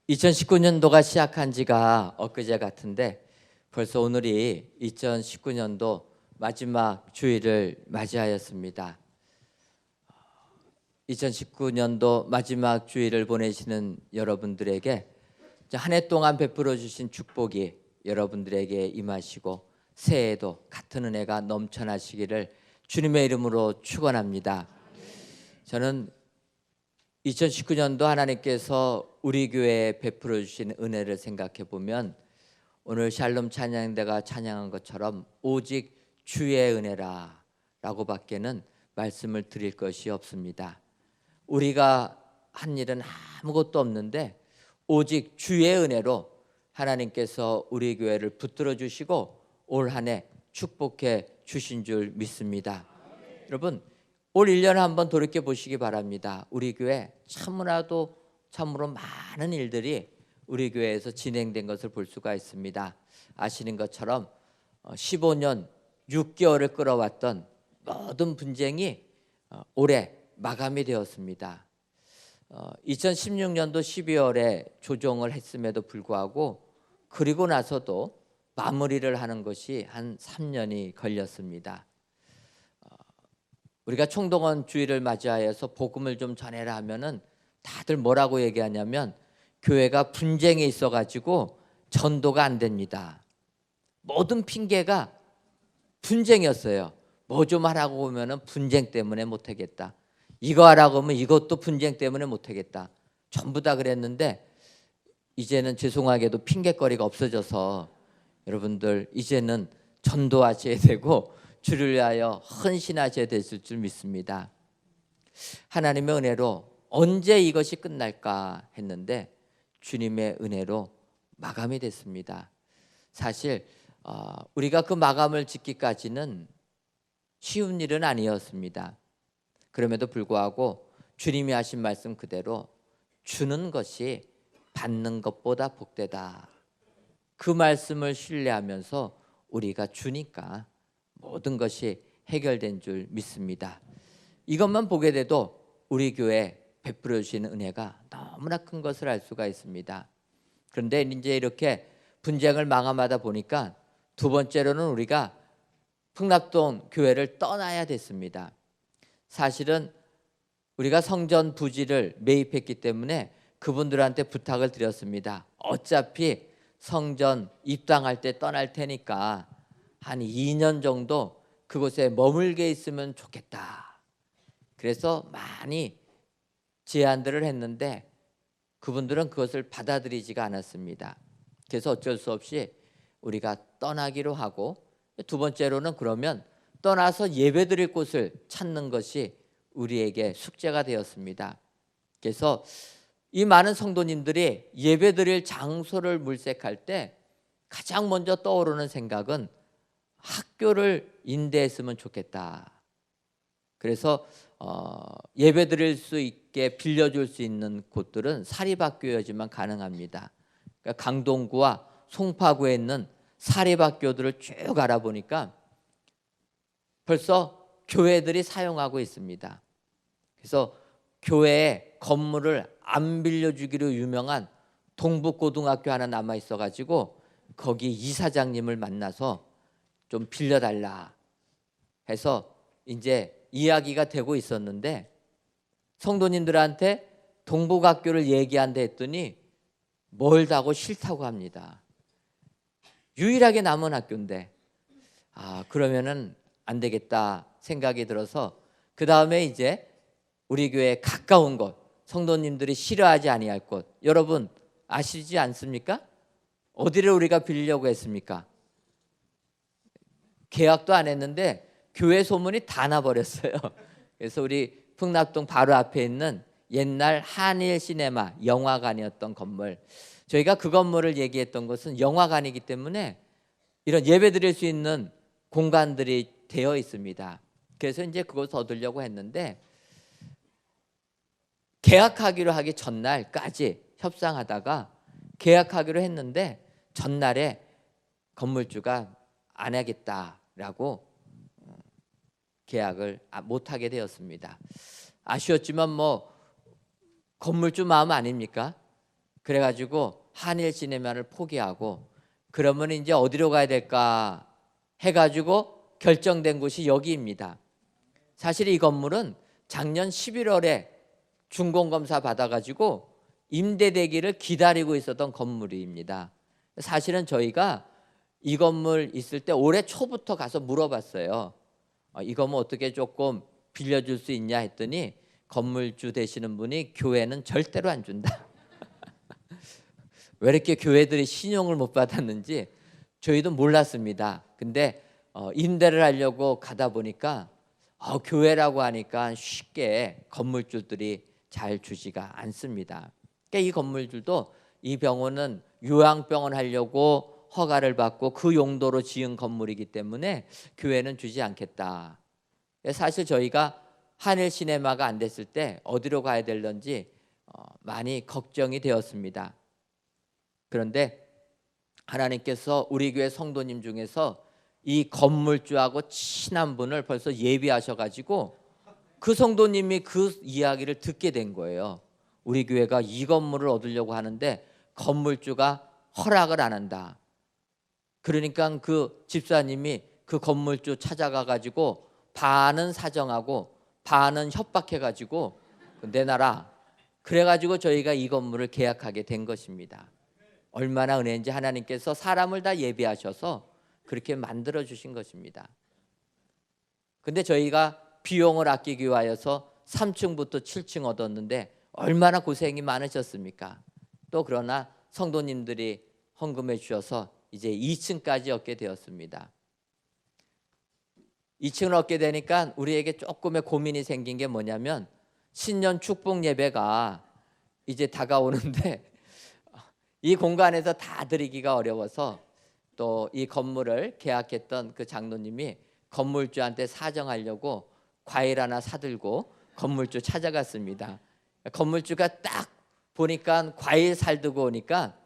2019년도가 시작한 지가 엊그제 같은데 벌써 오늘이 2019년도 마지막 주일을 맞이하였습니다. 2019년도 마지막 주일을 보내시는 여러분들에게 한 해 동안 베풀어 주신 축복이 여러분들에게 임하시고 새해에도 같은 은혜가 넘쳐나시기를 주님의 이름으로 축원합니다. 저는 2019년도 하나님께서 우리 교회에 베풀어 주신 은혜를 생각해 보면 오늘 샬롬 찬양대가 찬양한 것처럼 오직 주의 은혜라 라고 밖에는 말씀을 드릴 것이 없습니다. 우리가 한 일은 아무것도 없는데 오직 주의 은혜로 하나님께서 우리 교회를 붙들어 주시고 올 한 해 축복해 주신 줄 믿습니다. 여러분, 올 1년 한번 돌이켜 보시기 바랍니다. 우리 교회 참으로 많은 일들이 우리 교회에서 진행된 것을 볼 수가 있습니다. 아시는 것처럼 15년 6개월을 끌어왔던 모든 분쟁이 올해 마감이 되었습니다. 2016년도 12월에 조정을 했음에도 불구하고 그리고 나서도 마무리를 하는 것이 한 3년이 걸렸습니다. 우리가 총동원 주일을 맞이하여서 복음을 좀 전해라 하면은 다들 뭐라고 얘기하냐면 교회가 분쟁이 있어가지고 전도가 안 됩니다. 모든 핑계가 분쟁이었어요. 뭐 좀 하라고 하면은 분쟁 때문에 못하겠다. 이거 하라고 하면 이것도 분쟁 때문에 못하겠다. 전부 다 그랬는데 이제는 죄송하게도 핑계거리가 없어져서 여러분들 이제는 전도하셔야 되고 주를 위하여 헌신하셔야 됐을 줄 믿습니다. 하나님의 은혜로 언제 이것이 끝날까 했는데 주님의 은혜로 마감이 됐습니다. 사실 우리가 그 마감을 짓기까지는 쉬운 일은 아니었습니다. 그럼에도 불구하고 주님이 하신 말씀 그대로 주는 것이 받는 것보다 복되다. 그 말씀을 신뢰하면서 우리가 주니까 모든 것이 해결된 줄 믿습니다. 이것만 보게 돼도 우리 교회 베풀어 주시는 은혜가 너무나 큰 것을 알 수가 있습니다. 그런데 이제 이렇게 분쟁을 마감하다 보니까 두 번째로는 우리가 풍락동 교회를 떠나야 됐습니다. 사실은 우리가 성전 부지를 매입했기 때문에 그분들한테 부탁을 드렸습니다. 어차피 성전 입당할 때 떠날 테니까 한 2년 정도 그곳에 머물게 있으면 좋겠다. 그래서 많이 제안들을 했는데 그분들은 그것을 받아들이지가 않았습니다. 그래서 어쩔 수 없이 우리가 떠나기로 하고 두 번째로는 그러면 떠나서 예배드릴 곳을 찾는 것이 우리에게 숙제가 되었습니다. 그래서 이 많은 성도님들이 예배드릴 장소를 물색할 때 가장 먼저 떠오르는 생각은 학교를 임대했으면 좋겠다. 그래서 예배드릴 수 있게 빌려줄 수 있는 곳들은 사립학교여야지만 가능합니다. 그러니까 강동구와 송파구에 있는 사립학교들을 쭉 알아보니까 벌써 교회들이 사용하고 있습니다. 그래서 교회에 건물을 안 빌려주기로 유명한 동북고등학교 하나 남아 있어가지고 거기 이사장님을 만나서 좀 빌려달라 해서 이제 이야기가 되고 있었는데 성도님들한테 동북학교를 얘기한다 했더니 멀다고 싫다고 합니다. 유일하게 남은 학교인데 그러면은 안 되겠다 생각이 들어서 그 다음에 이제 우리 교회 가까운 곳, 성도님들이 싫어하지 아니할 곳, 여러분 아시지 않습니까? 어디를 우리가 빌리려고 했습니까? 계약도 안 했는데 교회 소문이 다 나버렸어요. 그래서 우리 풍락동 바로 앞에 있는 옛날 한일 시네마 영화관이었던 건물, 저희가 그 건물을 얘기했던 것은 영화관이기 때문에 이런 예배 드릴 수 있는 공간들이 되어 있습니다. 그래서 이제 그것을 얻으려고 했는데 계약하기로 하기 전날까지 협상하다가 계약하기로 했는데 전날에 건물주가 안 하겠다라고 계약을 못하게 되었습니다. 아쉬웠지만 뭐 건물주 마음 아닙니까? 그래가지고 한일 시네마를 포기하고 그러면 이제 어디로 가야 될까 해가지고 결정된 곳이 여기입니다. 사실 이 건물은 작년 11월에 준공검사 받아가지고 임대되기를 기다리고 있었던 건물입니다. 사실은 저희가 이 건물 있을 때 올해 초부터 가서 물어봤어요. 이 건물 어떻게 조금 빌려줄 수 있냐 했더니 건물주 되시는 분이 교회는 절대로 안 준다. 왜 이렇게 교회들이 신용을 못 받았는지 저희도 몰랐습니다. 근데 임대를 하려고 가다 보니까 교회라고 하니까 쉽게 건물주들이 잘 주지가 않습니다. 그러니까 이 건물주도 이 병원은 요양병원 하려고 허가를 받고 그 용도로 지은 건물이기 때문에 교회는 주지 않겠다. 사실 저희가 한일 시네마가 안 됐을 때 어디로 가야 될런지 많이 걱정이 되었습니다. 그런데 하나님께서 우리 교회 성도님 중에서 이 건물주하고 친한 분을 벌써 예비하셔가지고 그 성도님이 그 이야기를 듣게 된 거예요. 우리 교회가 이 건물을 얻으려고 하는데 건물주가 허락을 안 한다. 그러니까 그 집사님이 그 건물주 찾아가가지고 반은 사정하고 반은 협박해가지고 내놔라. 그래가지고 저희가 이 건물을 계약하게 된 것입니다. 얼마나 은혜인지 하나님께서 사람을 다 예비하셔서 그렇게 만들어 주신 것입니다. 근데 저희가 비용을 아끼기 위하여서 3층부터 7층 얻었는데 얼마나 고생이 많으셨습니까? 또 그러나 성도님들이 헌금해 주셔서 이제 2층까지 얻게 되었습니다. 2층을 얻게 되니까 우리에게 조금의 고민이 생긴 게 뭐냐면 신년 축복 예배가 이제 다가오는데 이 공간에서 다 드리기가 어려워서 또 이 건물을 계약했던 그 장로님이 건물주한테 사정하려고 과일 하나 사들고 건물주 찾아갔습니다. 건물주가 딱 보니까 과일 살두고 오니까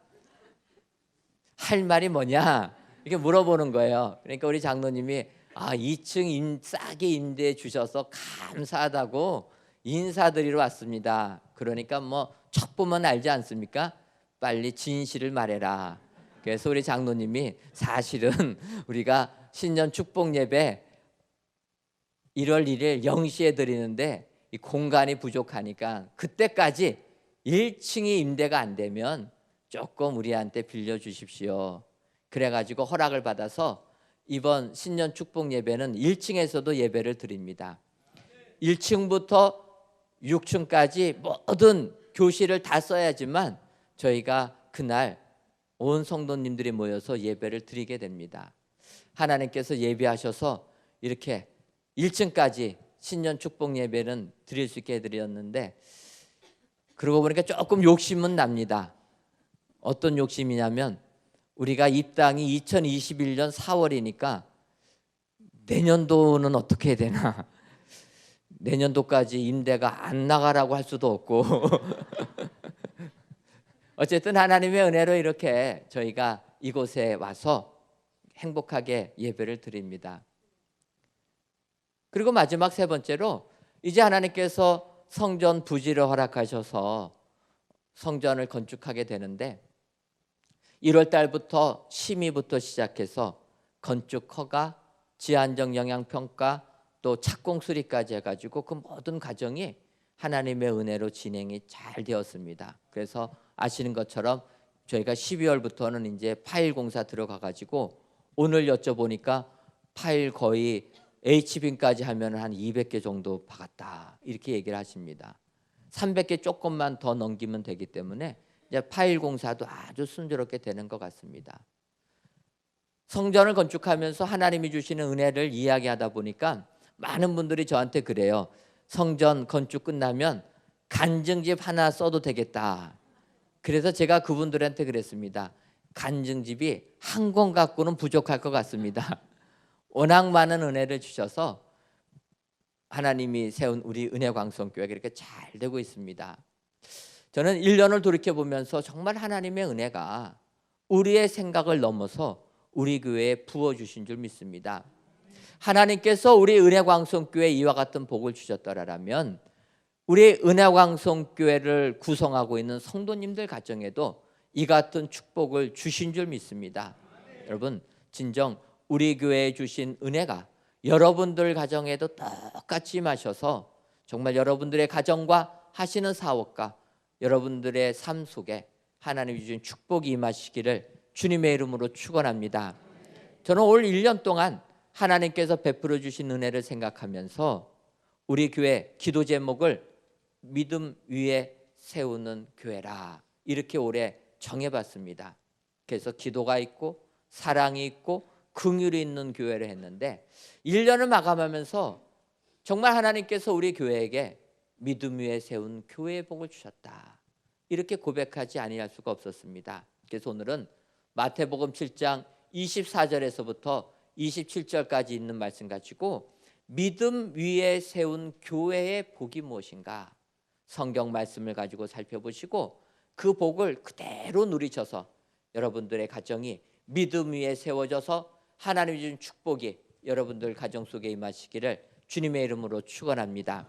할 말이 뭐냐 이렇게 물어보는 거예요. 그러니까 우리 장로님이 2층 싸게 임대해 주셔서 감사하다고 인사드리러 왔습니다. 그러니까 뭐 척보면 알지 않습니까? 빨리 진실을 말해라. 그래서 우리 장로님이 사실은 우리가 신년 축복 예배 1월 1일 0시에 드리는데 이 공간이 부족하니까 그때까지 1층이 임대가 안 되면 조금 우리한테 빌려주십시오. 그래가지고 허락을 받아서 이번 신년 축복 예배는 1층에서도 예배를 드립니다. 1층부터 6층까지 모든 교실을 다 써야지만 저희가 그날 온 성도님들이 모여서 예배를 드리게 됩니다. 하나님께서 예비하셔서 이렇게 1층까지 신년 축복 예배는 드릴 수 있게 해드렸는데 그러고 보니까 조금 욕심은 납니다. 어떤 욕심이냐면 우리가 입당이 2021년 4월이니까 내년도는 어떻게 해야 되나. 내년도까지 임대가 안 나가라고 할 수도 없고 어쨌든 하나님의 은혜로 이렇게 저희가 이곳에 와서 행복하게 예배를 드립니다. 그리고 마지막 세 번째로 이제 하나님께서 성전 부지를 허락하셔서 성전을 건축하게 되는데 1월 달부터 심의부터 시작해서 건축 허가, 지안정 영향평가 또 착공 수리까지 해가지고 그 모든 과정이 하나님의 은혜로 진행이 잘 되었습니다. 그래서 아시는 것처럼 저희가 12월부터는 이제 파일 공사 들어가가지고 오늘 여쭤보니까 파일 거의 H빔까지 하면 한 200개 정도 박았다 이렇게 얘기를 하십니다. 300개 조금만 더 넘기면 되기 때문에 이제 파일 공사도 아주 순조롭게 되는 것 같습니다. 성전을 건축하면서 하나님이 주시는 은혜를 이야기하다 보니까 많은 분들이 저한테 그래요. 성전 건축 끝나면 간증집 하나 써도 되겠다. 그래서 제가 그분들한테 그랬습니다. 간증집이 한 권 갖고는 부족할 것 같습니다. 워낙 많은 은혜를 주셔서 하나님이 세운 우리 은혜광성교회가 이렇게 잘 되고 있습니다. 저는 1년을 돌이켜보면서 정말 하나님의 은혜가 우리의 생각을 넘어서 우리 교회에 부어주신 줄 믿습니다. 하나님께서 우리 은혜광성교회에 이와 같은 복을 주셨더라면 우리 은혜광성교회를 구성하고 있는 성도님들 가정에도 이 같은 축복을 주신 줄 믿습니다. 여러분, 진정 우리 교회에 주신 은혜가 여러분들 가정에도 똑같이 임하셔서 정말 여러분들의 가정과 하시는 사업과 여러분들의 삶 속에 하나님이 주신 축복이 임하시기를 주님의 이름으로 축원합니다. 저는 올 1년 동안 하나님께서 베풀어 주신 은혜를 생각하면서 우리 교회 기도 제목을 믿음 위에 세우는 교회라 이렇게 올해 정해봤습니다. 그래서 기도가 있고 사랑이 있고 긍휼이 있는 교회를 했는데 1년을 마감하면서 정말 하나님께서 우리 교회에게 믿음 위에 세운 교회의 복을 주셨다 이렇게 고백하지 아니할 수가 없었습니다. 그래서 오늘은 마태복음 7장 24절에서부터 27절까지 있는 말씀 가지고 믿음 위에 세운 교회의 복이 무엇인가 성경 말씀을 가지고 살펴보시고 그 복을 그대로 누리셔서 여러분들의 가정이 믿음 위에 세워져서 하나님이 준 축복이 여러분들 가정 속에 임하시기를 주님의 이름으로 축원합니다.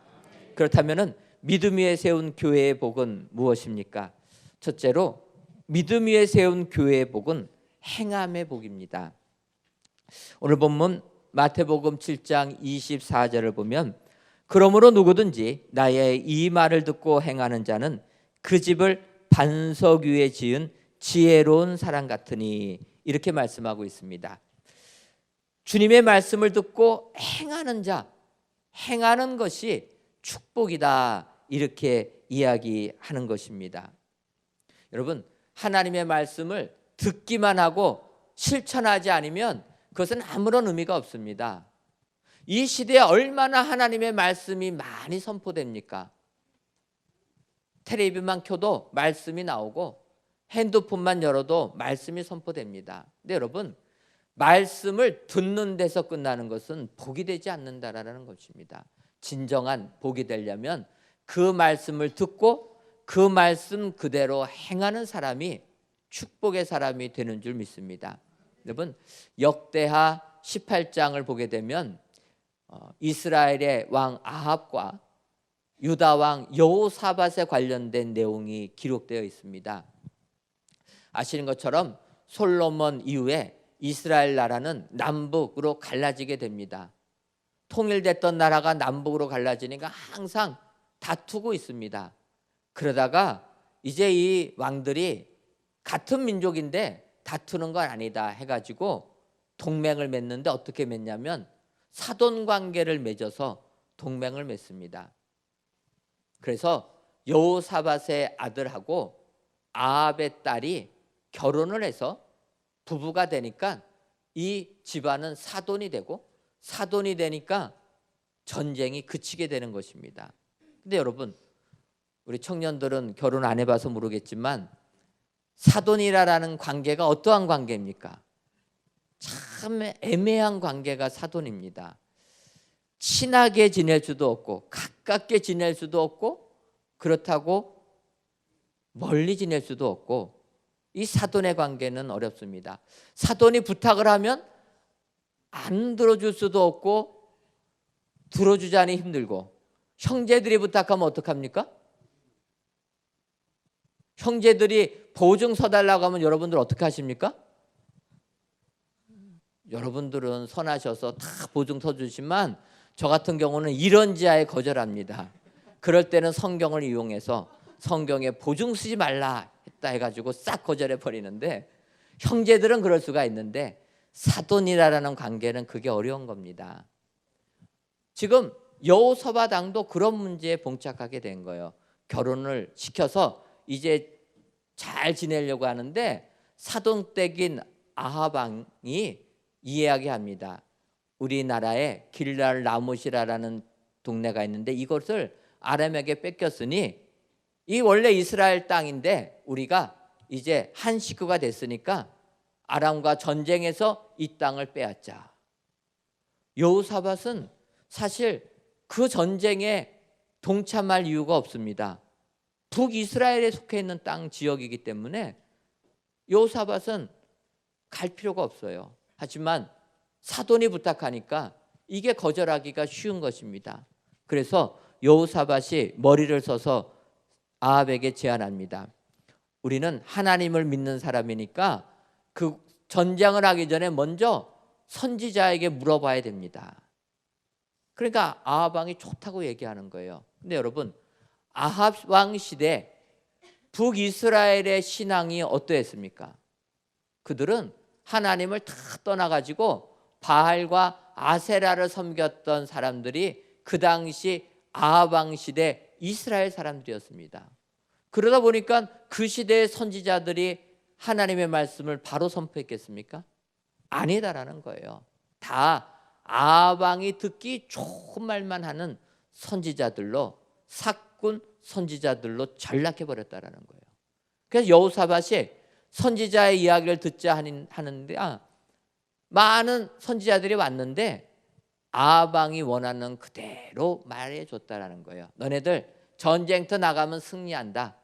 그렇다면은 믿음 위에 세운 교회의 복은 무엇입니까? 첫째로 믿음 위에 세운 교회의 복은 행함의 복입니다. 오늘 본문 마태복음 7장 24절을 보면 그러므로 누구든지 나의 이 말을 듣고 행하는 자는 그 집을 반석 위에 지은 지혜로운 사람 같으니 이렇게 말씀하고 있습니다. 주님의 말씀을 듣고 행하는 자, 행하는 것이 축복이다 이렇게 이야기하는 것입니다. 여러분, 하나님의 말씀을 듣기만 하고 실천하지 않으면 그것은 아무런 의미가 없습니다. 이 시대에 얼마나 하나님의 말씀이 많이 선포됩니까? 텔레비만 켜도 말씀이 나오고 핸드폰만 열어도 말씀이 선포됩니다. 근데 여러분, 말씀을 듣는 데서 끝나는 것은 복이 되지 않는다라는 것입니다. 진정한 복이 되려면 그 말씀을 듣고 그 말씀 그대로 행하는 사람이 축복의 사람이 되는 줄 믿습니다. 여러분, 역대하 18장을 보게 되면 이스라엘의 왕 아합과 유다 왕 여호사밧에 관련된 내용이 기록되어 있습니다. 아시는 것처럼 솔로몬 이후에 이스라엘 나라는 남북으로 갈라지게 됩니다. 통일됐던 나라가 남북으로 갈라지니까 항상 다투고 있습니다. 그러다가 이제 이 왕들이 같은 민족인데 다투는 건 아니다 해가지고 동맹을 맺는데 어떻게 맺냐면 사돈 관계를 맺어서 동맹을 맺습니다. 그래서 여호사밧의 아들하고 아합의 딸이 결혼을 해서 부부가 되니까 이 집안은 사돈이 되고 사돈이 되니까 전쟁이 그치게 되는 것입니다. 근데 여러분, 우리 청년들은 결혼 안 해봐서 모르겠지만 사돈이라는 관계가 어떠한 관계입니까? 참 애매한 관계가 사돈입니다. 친하게 지낼 수도 없고 가깝게 지낼 수도 없고 그렇다고 멀리 지낼 수도 없고 이 사돈의 관계는 어렵습니다. 사돈이 부탁을 하면 안 들어줄 수도 없고 들어주자니 힘들고 형제들이 부탁하면 어떡합니까? 형제들이 보증 서달라고 하면 여러분들 어떻게 하십니까? 여러분들은 선하셔서 다 보증 서주시지만 저 같은 경우는 이런지하에 거절합니다. 그럴 때는 성경을 이용해서 성경에 보증 쓰지 말라 했다 해가지고 싹 거절해 버리는데 형제들은 그럴 수가 있는데 사돈이라는 관계는 그게 어려운 겁니다. 지금 여호사밧 왕도 그런 문제에 봉착하게 된 거예요. 결혼을 시켜서 이제 잘 지내려고 하는데 사돈댁인 아합 왕이 이야기합니다. 우리나라에 길랄 라못이라는 동네가 있는데 이것을 아람에게 뺏겼으니 이 원래 이스라엘 땅인데 우리가 이제 한 식구가 됐으니까 아람과 전쟁에서 이 땅을 빼앗자. 여호사밧은 사실 그 전쟁에 동참할 이유가 없습니다. 북이스라엘에 속해 있는 땅 지역이기 때문에 여호사밧은 갈 필요가 없어요. 하지만 사돈이 부탁하니까 이게 거절하기가 쉬운 것입니다. 그래서 여호사밧이 머리를 써서 아합에게 제안합니다. 우리는 하나님을 믿는 사람이니까 그 전쟁을 하기 전에 먼저 선지자에게 물어봐야 됩니다. 그러니까 아합 왕이 좋다고 얘기하는 거예요. 근데 여러분, 아합 왕 시대 북이스라엘의 신앙이 어떠했습니까? 그들은 하나님을 다 떠나가지고 바알과 아세라를 섬겼던 사람들이 그 당시 아합 왕 시대 이스라엘 사람들이었습니다. 그러다 보니까 그 시대의 선지자들이 하나님의 말씀을 바로 선포했겠습니까? 아니다라는 거예요. 다 아합 왕이 듣기 좋은 말만 하는 선지자들로, 사꾼 선지자들로 전락해 버렸다라는 거예요. 그래서 여호사밧이 선지자의 이야기를 듣자 하는데 많은 선지자들이 왔는데 아합 왕이 원하는 그대로 말해줬다라는 거예요. 너네들 전쟁터 나가면 승리한다.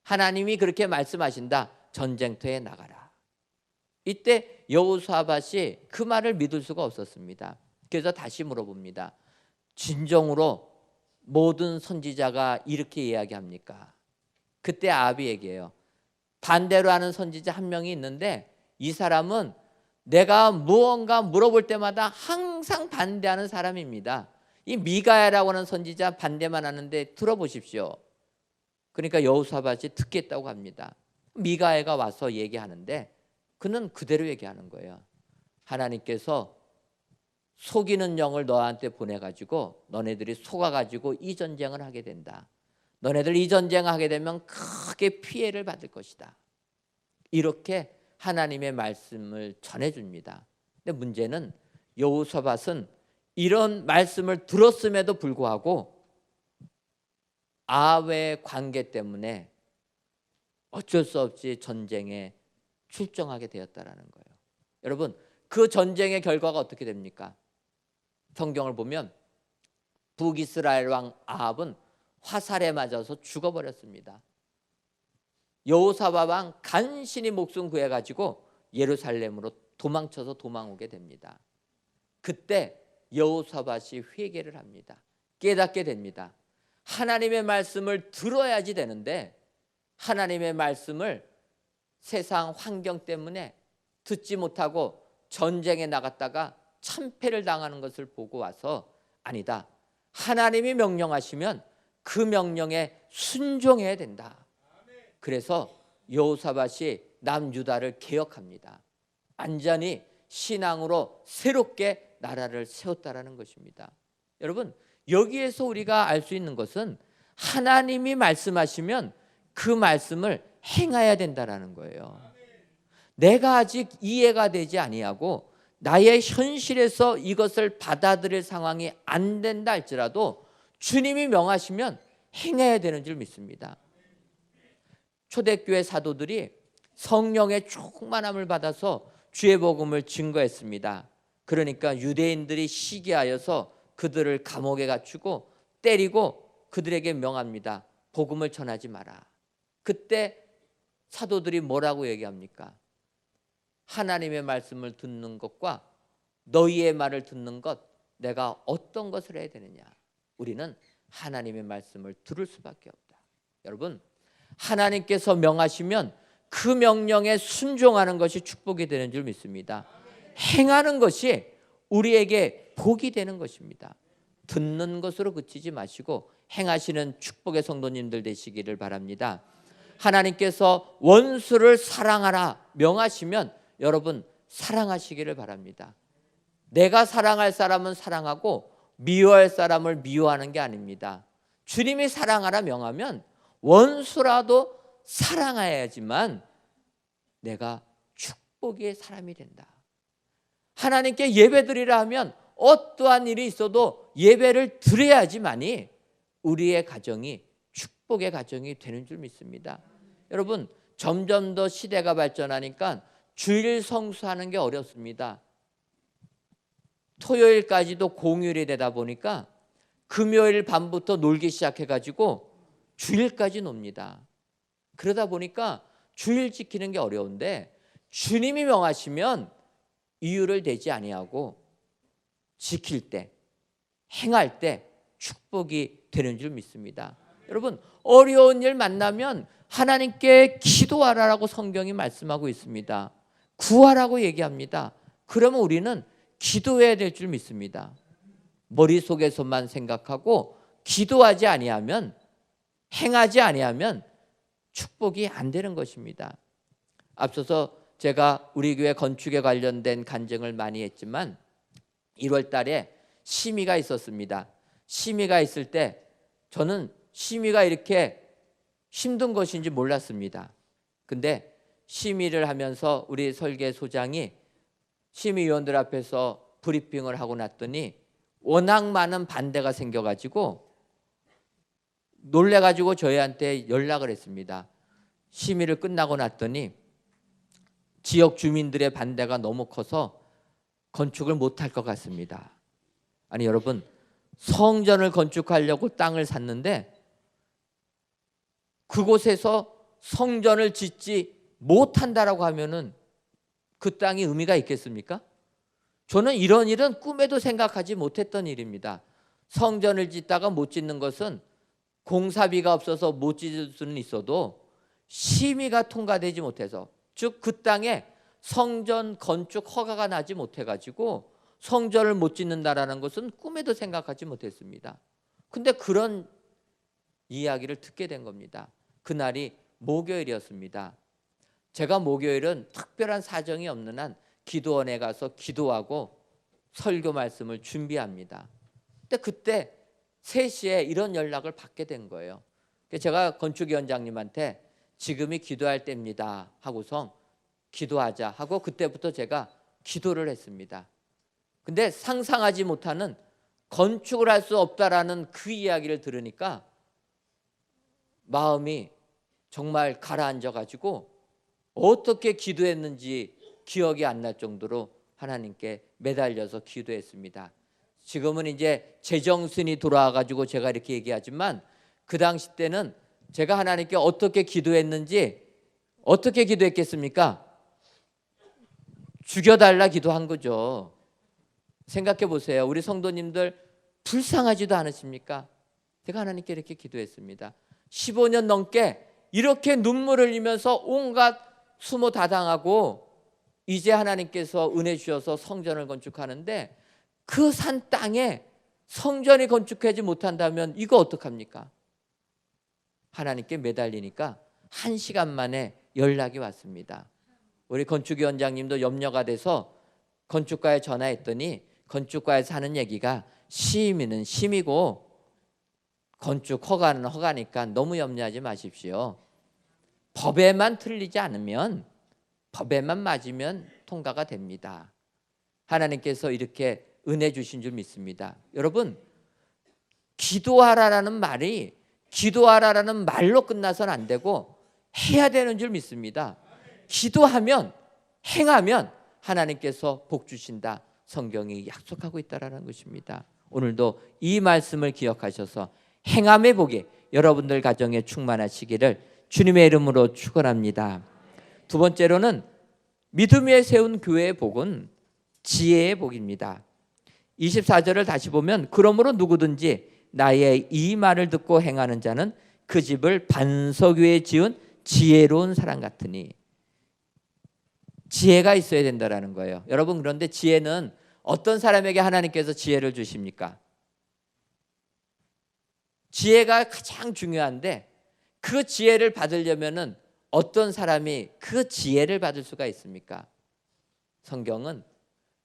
하나님이 그렇게 말씀하신다. 전쟁터에 나가라. 이때 여호사밧이 그 말을 믿을 수가 없었습니다. 그래서 다시 물어봅니다. 진정으로 모든 선지자가 이렇게 이야기합니까? 그때 아합이 얘기해요. 반대로 하는 선지자 한 명이 있는데 이 사람은 내가 무언가 물어볼 때마다 항상 반대하는 사람입니다. 이 미가야라고 하는 선지자 반대만 하는데 들어보십시오. 그러니까 여호사밧이 듣겠다고 합니다. 미가야가 와서 얘기하는데 그는 그대로 얘기하는 거예요. 하나님께서 속이는 영을 너한테 보내가지고 너네들이 속아가지고 이 전쟁을 하게 된다. 너네들 이 전쟁을 하게 되면 크게 피해를 받을 것이다. 이렇게 하나님의 말씀을 전해줍니다. 근데 문제는 여호사밧은 이런 말씀을 들었음에도 불구하고 아합의 관계 때문에 어쩔 수 없이 전쟁에 출정하게 되었다라는 거예요. 여러분, 그 전쟁의 결과가 어떻게 됩니까? 성경을 보면 북이스라엘 왕 아합은 화살에 맞아서 죽어버렸습니다. 여호사밧 왕 간신히 목숨 구해가지고 예루살렘으로 도망오게 됩니다. 그때 여호사밧이 회개를 합니다. 깨닫게 됩니다. 하나님의 말씀을 들어야지 되는데 하나님의 말씀을 세상 환경 때문에 듣지 못하고 전쟁에 나갔다가 참패를 당하는 것을 보고 와서 아니다. 하나님이 명령하시면 그 명령에 순종해야 된다. 그래서 여호사밧이 남유다를 개혁합니다. 완전히 신앙으로 새롭게 나라를 세웠다라는 것입니다. 여러분, 여기에서 우리가 알 수 있는 것은 하나님이 말씀하시면 그 말씀을 행해야 된다라는 거예요. 내가 아직 이해가 되지 아니하고 나의 현실에서 이것을 받아들일 상황이 안 된다 할지라도 주님이 명하시면 행해야 되는 줄 믿습니다. 초대교회 사도들이 성령의 충만함을 받아서 주의 복음을 증거했습니다. 그러니까 유대인들이 시기하여서 그들을 감옥에 갇히고 때리고 그들에게 명합니다. 복음을 전하지 마라. 그때 사도들이 뭐라고 얘기합니까? 하나님의 말씀을 듣는 것과 너희의 말을 듣는 것, 내가 어떤 것을 해야 되느냐? 우리는 하나님의 말씀을 들을 수밖에 없다. 여러분, 하나님께서 명하시면 그 명령에 순종하는 것이 축복이 되는 줄 믿습니다. 행하는 것이 우리에게 복이 되는 것입니다. 듣는 것으로 그치지 마시고 행하시는 축복의 성도님들 되시기를 바랍니다. 하나님께서 원수를 사랑하라 명하시면 여러분 사랑하시기를 바랍니다. 내가 사랑할 사람은 사랑하고 미워할 사람을 미워하는 게 아닙니다. 주님이 사랑하라 명하면 원수라도 사랑해야지만 내가 축복의 사람이 된다. 하나님께 예배드리라 하면 어떠한 일이 있어도 예배를 드려야지만이 우리의 가정이 축복의 가정이 되는 줄 믿습니다. 여러분, 점점 더 시대가 발전하니까 주일 성수하는 게 어렵습니다. 토요일까지도 공휴일이 되다 보니까 금요일 밤부터 놀기 시작해가지고 주일까지 놉니다. 그러다 보니까 주일 지키는 게 어려운데 주님이 명하시면 이유를 대지 아니하고 지킬 때, 행할 때 축복이 되는 줄 믿습니다. 여러분, 어려운 일 만나면 하나님께 기도하라라고 성경이 말씀하고 있습니다. 구하라고 얘기합니다. 그러면 우리는 기도해야 될 줄 믿습니다. 머릿속에서만 생각하고 기도하지 아니하면, 행하지 아니하면 축복이 안 되는 것입니다. 앞서서 제가 우리 교회 건축에 관련된 간증을 많이 했지만 1월 달에 심의가 있었습니다. 심의가 있을 때 저는 심의가 이렇게 힘든 것인지 몰랐습니다. 근데 심의를 하면서 우리 설계소장이 심의위원들 앞에서 브리핑을 하고 났더니 워낙 많은 반대가 생겨가지고 놀래가지고 저희한테 연락을 했습니다. 심의를 끝나고 났더니 지역 주민들의 반대가 너무 커서 건축을 못할 것 같습니다. 아니 여러분, 성전을 건축하려고 땅을 샀는데 그곳에서 성전을 짓지 못한다라고 하면은 그 땅이 의미가 있겠습니까? 저는 이런 일은 꿈에도 생각하지 못했던 일입니다. 성전을 짓다가 못 짓는 것은 공사비가 없어서 못 짓을 수는 있어도 심의가 통과되지 못해서, 즉 그 땅에 성전 건축 허가가 나지 못해가지고 성전을 못 짓는다라는 것은 꿈에도 생각하지 못했습니다. 근데 그런 이야기를 듣게 된 겁니다. 그날이 목요일이었습니다. 제가 목요일은 특별한 사정이 없는 한 기도원에 가서 기도하고 설교 말씀을 준비합니다. 근데 그때 3시에 이런 연락을 받게 된 거예요. 제가 건축위원장님한테 지금이 기도할 때입니다 하고서 기도하자 하고 그때부터 제가 기도를 했습니다. 근데 상상하지 못하는 건축을 할 수 없다라는 그 이야기를 들으니까 마음이 정말 가라앉아 가지고 어떻게 기도했는지 기억이 안 날 정도로 하나님께 매달려서 기도했습니다. 지금은 이제 제정신이 돌아와 가지고 제가 이렇게 얘기하지만 그 당시 때는 제가 하나님께 어떻게 기도했는지, 어떻게 기도했겠습니까? 죽여달라 기도한 거죠. 생각해 보세요. 우리 성도님들 불쌍하지도 않으십니까? 제가 하나님께 이렇게 기도했습니다. 15년 넘게 이렇게 눈물을 흘리면서 온갖 수모 다 당하고 이제 하나님께서 은혜 주셔서 성전을 건축하는데 그 산 땅에 성전이 건축하지 못한다면 이거 어떡합니까? 하나님께 매달리니까 1시간 만에 연락이 왔습니다. 우리 건축위원장님도 염려가 돼서 건축가에 전화했더니 건축가에서 하는 얘기가 심의는 심이고 건축 허가는 허가니까 너무 염려하지 마십시오. 법에만 틀리지 않으면, 법에만 맞으면 통과가 됩니다. 하나님께서 이렇게 은혜 주신 줄 믿습니다. 여러분, 기도하라라는 말이 기도하라라는 말로 끝나서는 안 되고 해야 되는 줄 믿습니다. 기도하면, 행하면 하나님께서 복 주신다. 성경이 약속하고 있다라는 것입니다. 오늘도 이 말씀을 기억하셔서 행함의 복이 여러분들 가정에 충만하시기를 주님의 이름으로 축원합니다. 두 번째로는 믿음 위에 세운 교회의 복은 지혜의 복입니다. 24절을 다시 보면 그러므로 누구든지 나의 이 말을 듣고 행하는 자는 그 집을 반석 위에 지은 지혜로운 사람 같으니, 지혜가 있어야 된다라는 거예요. 여러분, 그런데 지혜는 어떤 사람에게 하나님께서 지혜를 주십니까? 지혜가 가장 중요한데 그 지혜를 받으려면은 어떤 사람이 그 지혜를 받을 수가 있습니까? 성경은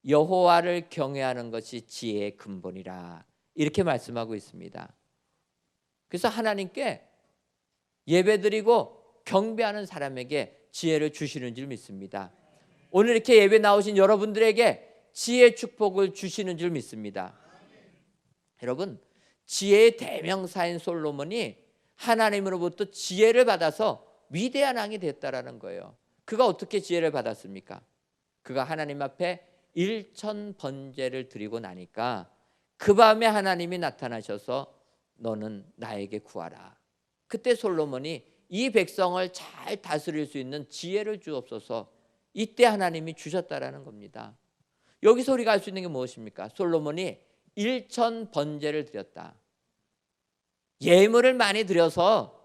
여호와를 경외하는 것이 지혜의 근본이라 이렇게 말씀하고 있습니다. 그래서 하나님께 예배드리고 경배하는 사람에게 지혜를 주시는 줄 믿습니다. 오늘 이렇게 예배 나오신 여러분들에게 지혜의 축복을 주시는 줄 믿습니다. 여러분, 지혜의 대명사인 솔로몬이 하나님으로부터 지혜를 받아서 위대한 왕이 됐다라는 거예요. 그가 어떻게 지혜를 받았습니까? 그가 하나님 앞에 1000번제를 드리고 나니까 그 밤에 하나님이 나타나셔서 너는 나에게 구하라. 그때 솔로몬이 이 백성을 잘 다스릴 수 있는 지혜를 주옵소서, 이때 하나님이 주셨다라는 겁니다. 여기서 우리가 알 수 있는 게 무엇입니까? 솔로몬이 1000번제를 드렸다. 예물을 많이 드려서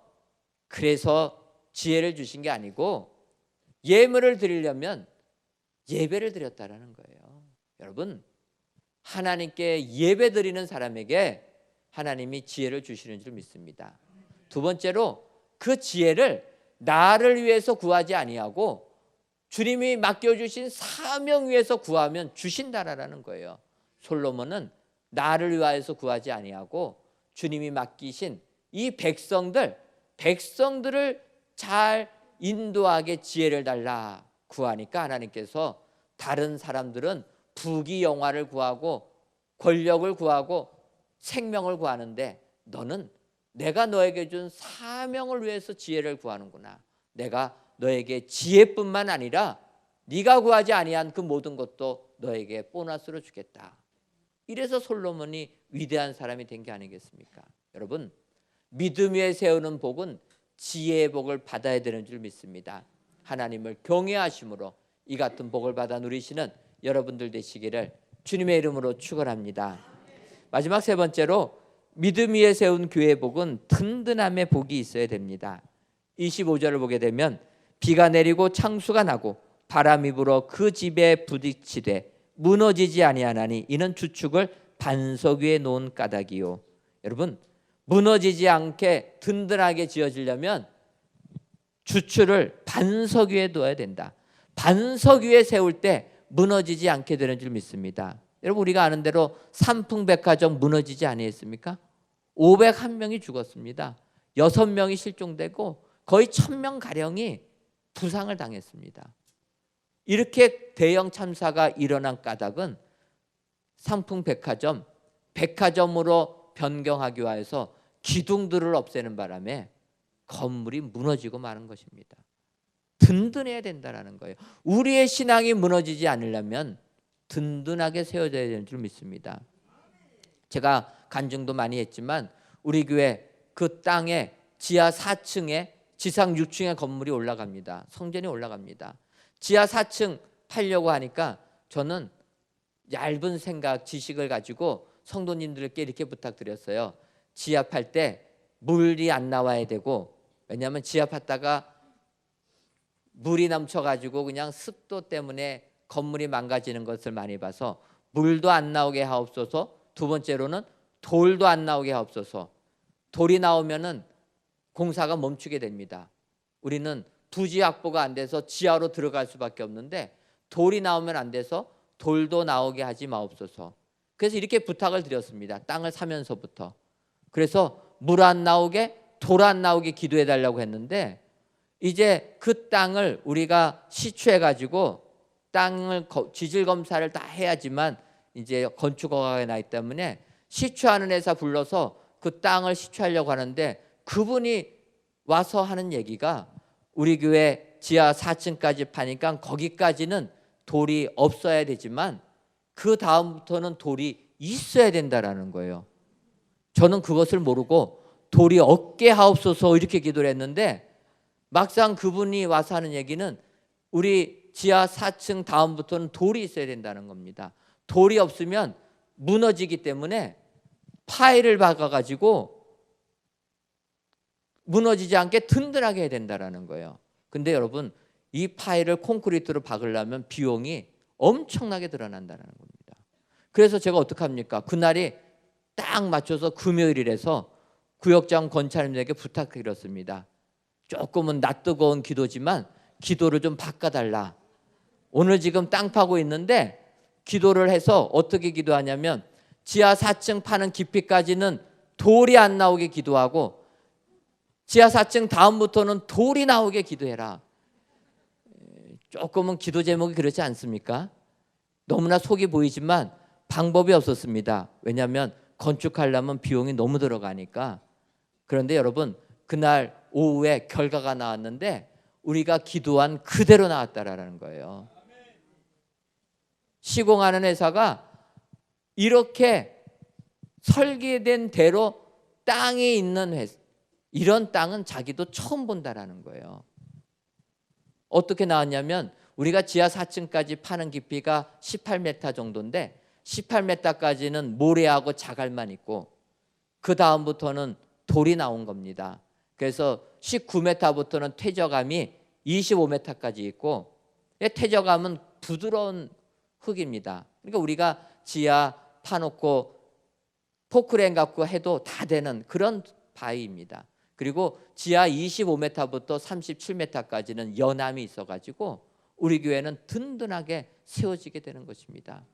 그래서 지혜를 주신 게 아니고 예물을 드리려면 예배를 드렸다라는 거예요. 여러분, 하나님께 예배 드리는 사람에게 하나님이 지혜를 주시는 줄 믿습니다. 두 번째로 그 지혜를 나를 위해서 구하지 아니하고 주님이 맡겨주신 사명 위해서 구하면 주신다라는 거예요. 솔로몬은 나를 위하여서 구하지 아니하고 주님이 맡기신 이 백성들을 잘 인도하게 지혜를 달라 구하니까 하나님께서 다른 사람들은 부귀영화를 구하고 권력을 구하고 생명을 구하는데 너는 내가 너에게 준 사명을 위해서 지혜를 구하는구나. 내가 너에게 지혜뿐만 아니라 네가 구하지 아니한 그 모든 것도 너에게 보너스로 주겠다. 이래서 솔로몬이 위대한 사람이 된 게 아니겠습니까? 여러분, 믿음 위에 세우는 복은 지혜의 복을 받아야 되는 줄 믿습니다. 하나님을 경외하심으로 이 같은 복을 받아 누리시는 여러분들 되시기를 주님의 이름으로 축원합니다. 마지막 세 번째로 믿음 위에 세운 교회의 복은 든든함의 복이 있어야 됩니다. 25절을 보게 되면 비가 내리고 창수가 나고 바람이 불어 그 집에 부딪히되 무너지지 아니하나니 이는 주축을 반석 위에 놓은 까닭이요. 여러분, 무너지지 않게 든든하게 지어지려면 주축을 반석 위에 둬야 된다. 반석 위에 세울 때 무너지지 않게 되는 줄 믿습니다. 여러분, 우리가 아는 대로 삼풍백화점 무너지지 아니했습니까? 501명이 죽었습니다. 6명이 실종되고 거의 1000명 가량이 부상을 당했습니다. 이렇게 대형 참사가 일어난 까닭은 삼풍백화점, 백화점으로 변경하기 위해서 기둥들을 없애는 바람에 건물이 무너지고 마는 것입니다. 든든해야 된다는 거예요. 우리의 신앙이 무너지지 않으려면 든든하게 세워져야 되는 줄 믿습니다. 제가 간증도 많이 했지만 우리 교회 그 땅에 지하 4층에 지상 6층의 건물이 올라갑니다. 성전이 올라갑니다. 지하 4층 팔려고 하니까 저는 얇은 생각, 지식을 가지고 성도님들께 이렇게 부탁드렸어요. 지하 팔 때 물이 안 나와야 되고, 왜냐하면 지하 팠다가 물이 넘쳐가지고 그냥 습도 때문에 건물이 망가지는 것을 많이 봐서 물도 안 나오게 하옵소서. 두 번째로는 돌도 안 나오게 하옵소서. 돌이 나오면은 공사가 멈추게 됩니다. 우리는 부지 확보가 안 돼서 지하로 들어갈 수밖에 없는데 돌이 나오면 안 돼서 돌도 나오게 하지 마옵소서. 그래서 이렇게 부탁을 드렸습니다. 땅을 사면서부터. 그래서 물 안 나오게, 돌 안 나오게 기도해 달라고 했는데 이제 그 땅을 우리가 시추해 가지고 땅을 지질 검사를 다 해야지만 이제 건축 허가가 나기 때문에 시추하는 회사 불러서 그 땅을 시추하려고 하는데 그분이 와서 하는 얘기가 우리 교회 지하 4층까지 파니까 거기까지는 돌이 없어야 되지만 그 다음부터는 돌이 있어야 된다라는 거예요. 저는 그것을 모르고 돌이 없게 하옵소서 이렇게 기도를 했는데 막상 그분이 와서 하는 얘기는 우리 지하 4층 다음부터는 돌이 있어야 된다는 겁니다. 돌이 없으면 무너지기 때문에 파일을 박아가지고 무너지지 않게 든든하게 해야 된다는 거예요. 근데 여러분, 이 파일을 콘크리트로 박으려면 비용이 엄청나게 들어난다는 겁니다. 그래서 제가 어떡합니까? 그날이 딱 맞춰서 금요일이라서 구역장 권차님에게 부탁드렸습니다. 조금은 낯뜨거운 기도지만 기도를 좀 바꿔달라. 오늘 지금 땅 파고 있는데 기도를 해서 어떻게 기도하냐면 지하 4층 파는 깊이까지는 돌이 안 나오게 기도하고 지하 4층 다음부터는 돌이 나오게 기도해라. 조금은 기도 제목이 그렇지 않습니까? 너무나 속이 보이지만 방법이 없었습니다. 왜냐하면 건축하려면 비용이 너무 들어가니까. 그런데 여러분, 그날 오후에 결과가 나왔는데 우리가 기도한 그대로 나왔다라는 거예요. 시공하는 회사가 이렇게 설계된 대로 땅에 있는 회사, 이런 땅은 자기도 처음 본다라는 거예요. 어떻게 나왔냐면 우리가 지하 4층까지 파는 깊이가 18m 정도인데 18m까지는 모래하고 자갈만 있고 그 다음부터는 돌이 나온 겁니다. 그래서 19m부터는 퇴적암이 25m까지 있고, 퇴적암은 부드러운 흙입니다. 그러니까 우리가 지하 파놓고 포크레인 갖고 해도 다 되는 그런 바위입니다. 그리고 지하 25m부터 37m까지는 연암이 있어가지고 우리 교회는 든든하게 세워지게 되는 것입니다.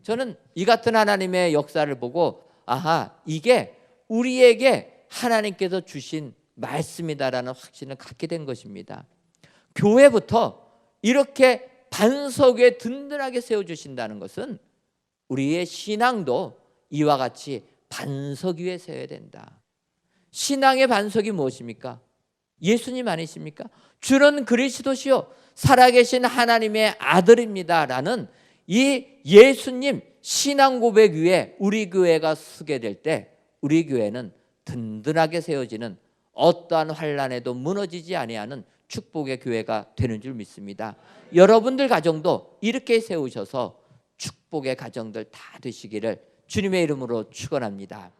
저는 이 같은 하나님의 역사를 보고 아하, 이게 우리에게 하나님께서 주신 말씀이다라는 확신을 갖게 된 것입니다. 교회부터 이렇게 반석 위에 든든하게 세워주신다는 것은 우리의 신앙도 이와 같이 반석 위에 세워야 된다. 신앙의 반석이 무엇입니까? 예수님 아니십니까? 주는 그리스도시요 살아계신 하나님의 아들입니다 라는 이 예수님 신앙 고백 위에 우리 교회가 서게 될 때 우리 교회는 든든하게 세워지는 어떠한 환난에도 무너지지 아니하는 축복의 교회가 되는 줄 믿습니다. 여러분들 가정도 이렇게 세우셔서 축복의 가정들 다 되시기를 주님의 이름으로 축원합니다.